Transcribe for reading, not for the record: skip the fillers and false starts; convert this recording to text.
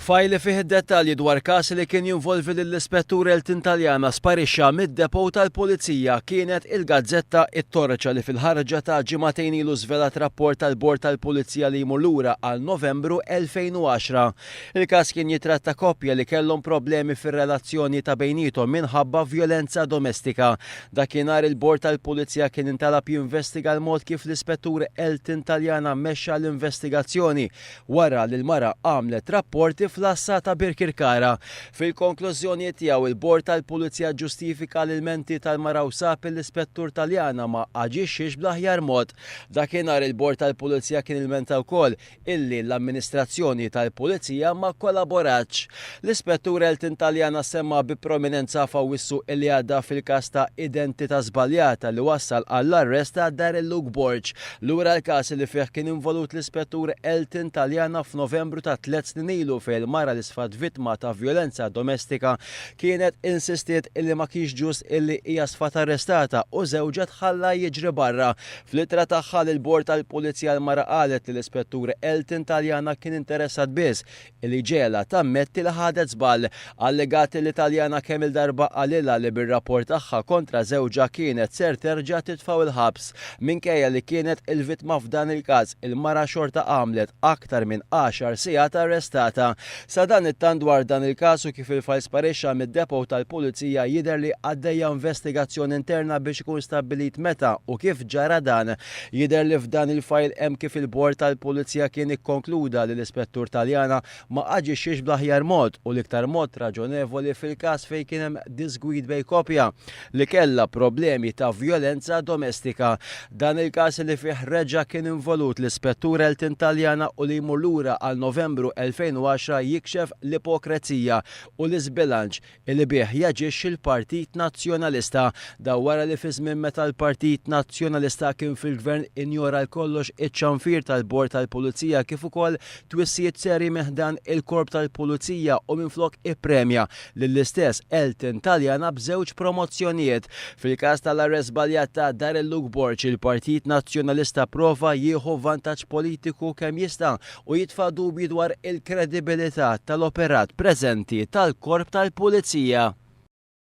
Fajli fih id-dettalji dwar każ li kien jinvolvi lill-Ispettur Elton Taljana sparixxa mid-depo tal-Pulizija kienet il-Gazzetta It-Torċa li fil-ħarġa ta' ġimagħtejn ilu żvelat rapport tal-Bord tal-Pulizija li jmur lura għal Novembru 2010. Il-każ kien jitratta koppja li kellhom problemi fir-relazzjoni ta' bejniethom minħabba vjolenza domestika. Dakinhar il-Bord tal-Pulizija kien intalab jinvestiga l-mod kif l-Ispettur Elton Taljana mexxa l-investigazzjoni wara li l-mara għamlet rapporti fl-assa ta' Birkirkara. Fil-konklużjoni tiegħu il-Bord tal-Pulizija ġustifika l-ilmenti tal-mara u sab l-Ispettur Taljana ma aġixxix bl-aħjar mod. Dakinhar il-Bord tal-Pulizija kien ilmenta wkoll illi l-amministrazzjoni tal-Pulizija ma kollaboratx. L-Ispettur Elton Taljana semma bi prominenza fawissu illi għadda fil-każ ta' identità żbaljata li wassal għall-arrest ta' Daryl Luke Borch. Lura l-każ li fih kien involut l-Ispettur Elton Taljana f'Novembru ta' 3 snin ilu mara li sfat vittma ta' violenza domestika kienet insistiet illi ma kienx ġust illi hija sfat arrestata u żewġa tħalla jiġri barra. Fl-ittra tagħha il-Bord tal-Pulizija l-mara qalet li l-Ispettur Elton Taljana kien interessat biss illi ġela tammetti li ħadet żball. Allegati li Taljana kemm il-darba qalilha li bir-rapport tagħha kontra żewġa kienet ser terġa' titfgħu il-ħabs. Minkejja li kienet il-vittma f'dan il-każ, il-mara xorta għamlet aktar minn 10 sigħat arrestata. Sa dan it-tant dwar dan il-każ u kif il-fajl sparixxa mid-depo tal-Pulizija jidher li għaddejja investigazzjoni interna biex ikun stabbilit meta u kif ġara dan. Jidher li f'dan il-fajl hemm kif il-Bord tal-Pulizija kien ikkonkluda li l-Ispettur Taljana ma aġixxix bl-aħjar mod u l-iktar mod raġonevoli fil-każ fejn kien hemm disgwid bejn koppja li kellha problemi ta' vjolenza domestika. Dan il-każ li fih reġa' kien involut l-Ispettur Elton Taljana u li jmur lura għal Novembru 2010 jikxef l-ipokrezija u l-iżbilanċ li bih jaġixxi il-Partit Nazzjonalista. Da wara li fi żmien meta l-Partit Nazzjonalista kien fil-Gvern injora l-kollox iċ-ċanfir tal-Bord tal-Pulizija kif ukoll twissijiet serji meħdan il-Korp tal-Pulizija u minflok ippremja lill-istess Elton Taljana b'żewġ promozzjonijiet. Fil-każ tal-arrest żbaljat ta' Daryl Luke Borch, il-Partit Nazzjonalista prova jieħu vantaġġ politiku kemm jista' u jitfa' dubji dwar il-kredibilità tal-operat preżenti tal-Korp tal-Pulizija.